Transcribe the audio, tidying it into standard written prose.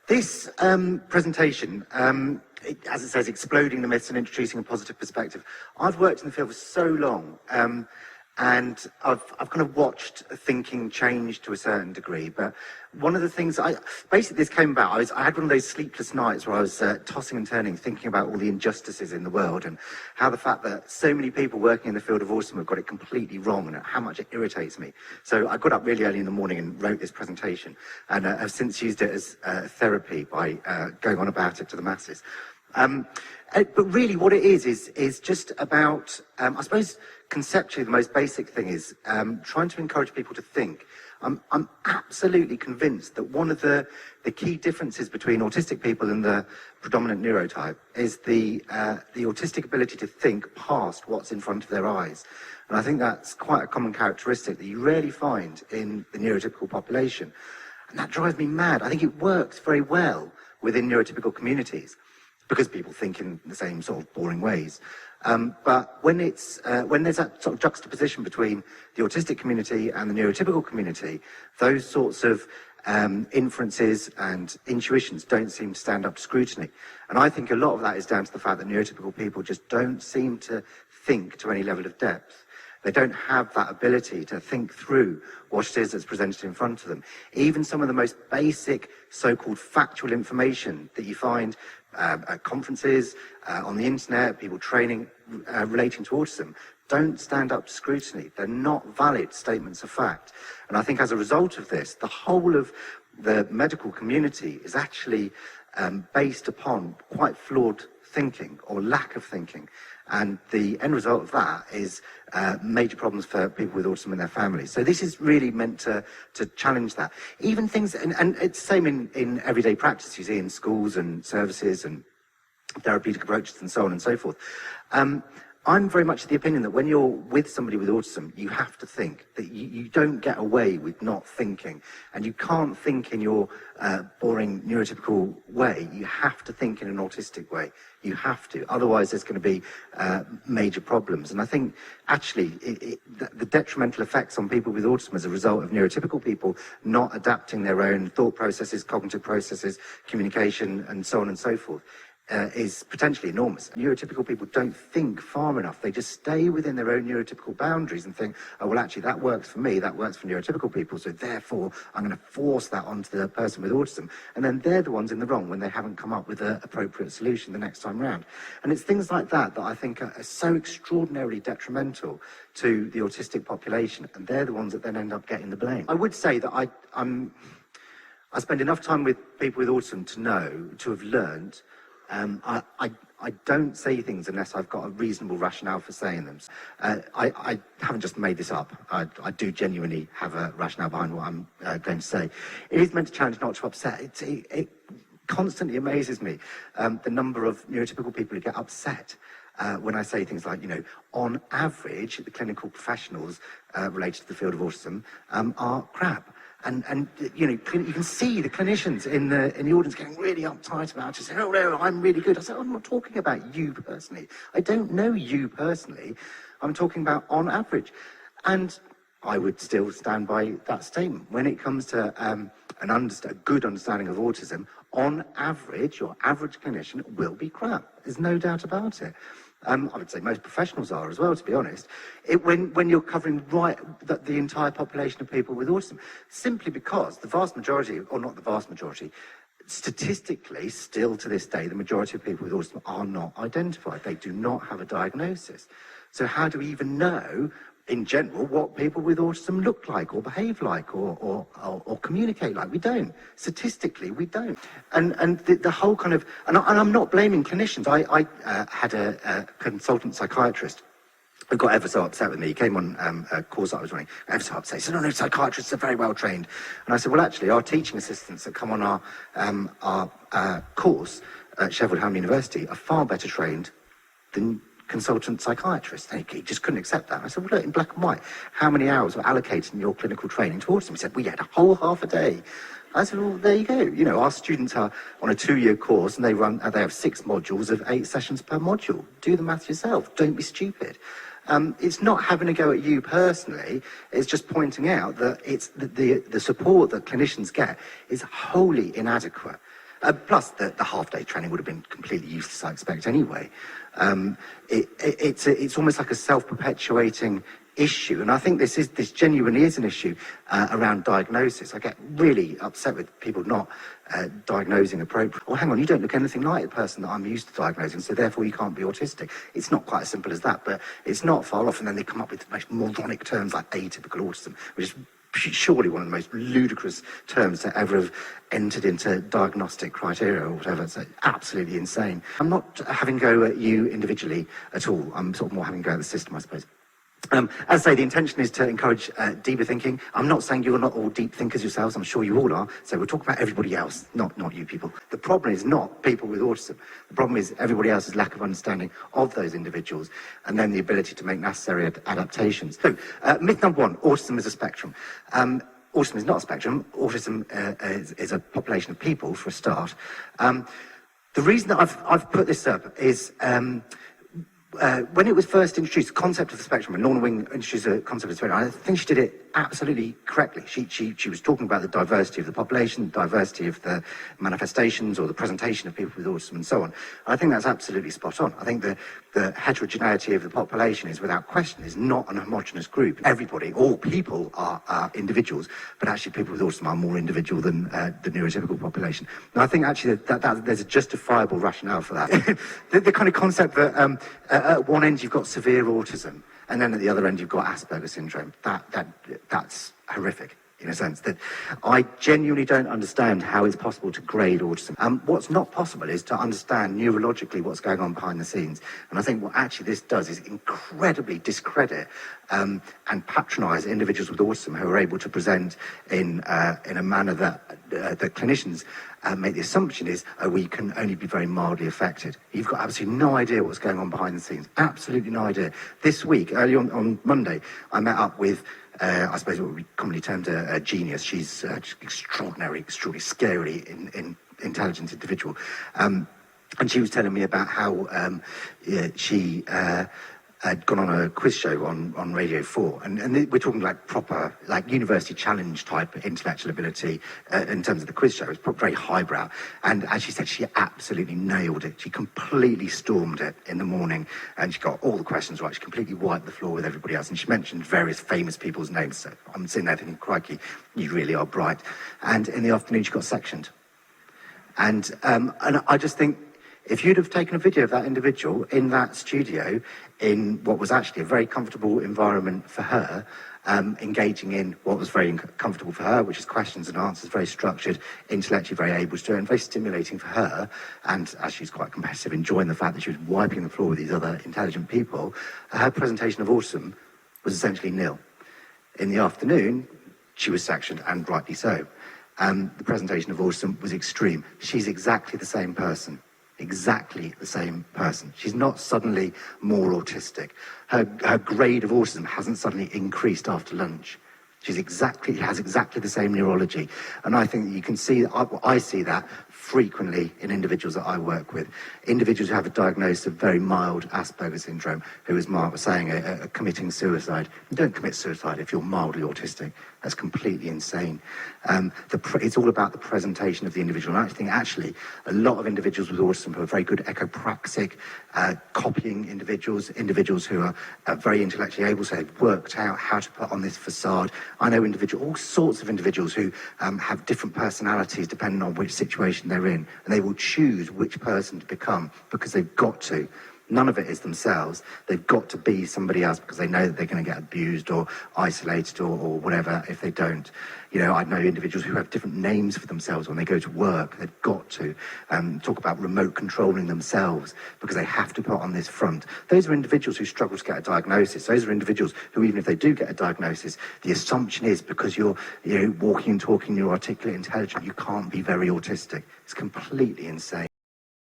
This presentation, as it says, exploding the myths and introducing a positive perspective. I've worked in the field for so long, and I've kind of watched thinking change to a certain degree. But one of the things basically this came about, I had one of those sleepless nights where I was tossing and turning, thinking about all the injustices in the world and how the fact that so many people working in the field of autism have got it completely wrong and how much it irritates me. So I got up really early in the morning and wrote this presentation, and have since used it as therapy by going on about it to the masses. But really what it is just about, I suppose conceptually the most basic thing is trying to encourage people to think. I'm absolutely convinced that one of the key differences between autistic people and the predominant neurotype is the autistic ability to think past what's in front of their eyes. And I think that's quite a common characteristic that you rarely find in the neurotypical population. And that drives me mad. I think it works very well within neurotypical communities, because people think in the same sort of boring ways. But when there's that sort of juxtaposition between the autistic community and the neurotypical community, those sorts of inferences and intuitions don't seem to stand up to scrutiny. And I think a lot of that is down to the fact that neurotypical people just don't seem to think to any level of depth. They don't have that ability to think through what it is that's presented in front of them. Even some of the most basic so-called factual information that you find at conferences, on the internet, people training relating to autism, don't stand up to scrutiny. They're not valid statements of fact. And I think as a result of this, the whole of the medical community is actually based upon quite flawed thinking or lack of thinking. And the end result of that is major problems for people with autism and their families. So this is really meant to challenge that. Even things, and it's the same in everyday practice, you see in schools and services and therapeutic approaches and so on and so forth. I'm very much of the opinion that when you're with somebody with autism, you have to think, that you don't get away with not thinking. And you can't think in your boring neurotypical way. You have to think in an autistic way. You have to. Otherwise, there's going to be major problems. And I think, actually, the detrimental effects on people with autism as a result of neurotypical people not adapting their own thought processes, cognitive processes, communication, and so on and so forth, is potentially enormous. Neurotypical people don't think far enough. They just stay within their own neurotypical boundaries and think, oh, well, actually, that works for me, that works for neurotypical people, so therefore, I'm going to force that onto the person with autism. And then they're the ones in the wrong when they haven't come up with an appropriate solution the next time round. And it's things like that that I think are so extraordinarily detrimental to the autistic population, and they're the ones that then end up getting the blame. I would say that I spend enough time with people with autism to have learned I don't say things unless I've got a reasonable rationale for saying them. I haven't just made this up. I do genuinely have a rationale behind what I'm going to say. It is meant to challenge, not to upset. It constantly amazes me the number of neurotypical people who get upset when I say things like, you know, on average, the clinical professionals related to the field of autism are crap. And you know, you can see the clinicians in the audience getting really uptight about it, saying, oh no, I'm really good. I said, I'm not talking about you personally. I don't know you personally. I'm talking about on average. And I would still stand by that statement. When it comes to a good understanding of autism, on average, your average clinician will be crap. There's no doubt about it. I would say most professionals are as well, to be honest. When you're covering the entire population of people with autism, simply because the vast majority, or not the vast majority, statistically, still to this day, the majority of people with autism are not identified. They do not have a diagnosis. So how do we even know, in general, what people with autism look like or behave like or communicate like? We don't. Statistically, we don't. And the whole kind of, and I'm not blaming clinicians. I had a consultant psychiatrist who got ever so upset with me. He came on a course I was running, ever so upset. He said, no, psychiatrists are very well trained. And I said, well, actually, our teaching assistants that come on our course at Sheffield Hallam University are far better trained than consultant psychiatrist. And he just couldn't accept that. And I said, well, look, in black and white, how many hours were allocated in your clinical training to autism? He said, well, you had a whole half a day. I said, well, there you go. You know, our students are on a 2-year course and they have 6 modules of 8 sessions per module. Do the math yourself. Don't be stupid. It's not having a go at you personally, it's just pointing out that it's the support that clinicians get is wholly inadequate. Plus, the half-day training would have been completely useless, I expect, anyway. It's almost like a self-perpetuating issue, and I think this genuinely is an issue around diagnosis. I get really upset with people not diagnosing appropriately. Well, hang on, you don't look anything like the person that I'm used to diagnosing, so therefore you can't be autistic. It's not quite as simple as that, but it's not far off, and then they come up with the most moronic terms like atypical autism, which is surely one of the most ludicrous terms to ever have entered into diagnostic criteria or whatever. It's absolutely insane. I'm not having a go at you individually at all. I'm sort of more having a go at the system, I suppose. As I say, the intention is to encourage deeper thinking. I'm not saying you're not all deep thinkers yourselves. I'm sure you all are. So we're talking about everybody else, not you people. The problem is not people with autism. The problem is everybody else's lack of understanding of those individuals and then the ability to make necessary adaptations. So, myth number one, autism is a spectrum. Autism is not a spectrum. Autism is a population of people, for a start. The reason that I've put this up is when it was first introduced, the concept of the spectrum, and Lorna Wing introduced the concept of the spectrum, I think she did it absolutely correctly. She was talking about the diversity of the population, the diversity of the manifestations or the presentation of people with autism and so on. I think that's absolutely spot on. I think the heterogeneity of the population is, without question, is not an homogenous group. Everybody, all people are individuals, but actually people with autism are more individual than the neurotypical population. And I think actually that there's a justifiable rationale for that. the kind of concept that at one end you've got severe autism, and then at the other end you've got Asperger's syndrome. That's horrific, in a sense, that I genuinely don't understand how it's possible to grade autism. What's not possible is to understand neurologically what's going on behind the scenes. And I think what actually this does is incredibly discredit and patronise individuals with autism who are able to present in a manner that clinicians make the assumption is, we can only be very mildly affected. You've got absolutely no idea what's going on behind the scenes. Absolutely no idea. This week, early on Monday, I met up with I suppose what we commonly termed a genius. She's extraordinary, scarily intelligent individual. And she was telling me about how she had gone on a quiz show on Radio 4. And we're talking like proper, like university challenge type intellectual ability in terms of the quiz show. It's very highbrow. And as she said, she absolutely nailed it. She completely stormed it in the morning. And she got all the questions right. She completely wiped the floor with everybody else. And she mentioned various famous people's names. So I'm sitting there thinking, crikey, you really are bright. And in the afternoon, she got sectioned. And I just think, if you'd have taken a video of that individual in that studio, in what was actually a very comfortable environment for her, engaging in what was very comfortable for her, which is questions and answers, very structured, intellectually very able to do it, and very stimulating for her, and as she's quite competitive, enjoying the fact that she was wiping the floor with these other intelligent people, her presentation of autism was essentially nil. In the afternoon, she was sectioned, and rightly so. The presentation of autism was extreme. She's exactly the same person. Exactly the same person. She's not suddenly more autistic. Her grade of autism hasn't suddenly increased after lunch. She has exactly the same neurology. And I think that you can see, I see that frequently in individuals that I work with. Individuals who have a diagnosis of very mild Asperger's syndrome, who, as Mark was saying, are committing suicide. You don't commit suicide if you're mildly autistic. That's completely insane. It's all about the presentation of the individual. And I think actually a lot of individuals with autism who are very good echopraxic, copying individuals who are very intellectually able, so they've worked out how to put on this facade. I know all sorts of individuals who have different personalities depending on which situation they're in, and they will choose which person to become because they've got to. None of it is themselves. They've got to be somebody else because they know that they're going to get abused or isolated or whatever if they don't. You know, I know individuals who have different names for themselves when they go to work. They've got to talk about remote controlling themselves because they have to put on this front. Those are individuals who struggle to get a diagnosis. Those are individuals who, even if they do get a diagnosis, the assumption is because you're walking and talking, you're articulate, intelligent, you can't be very autistic. It's completely insane.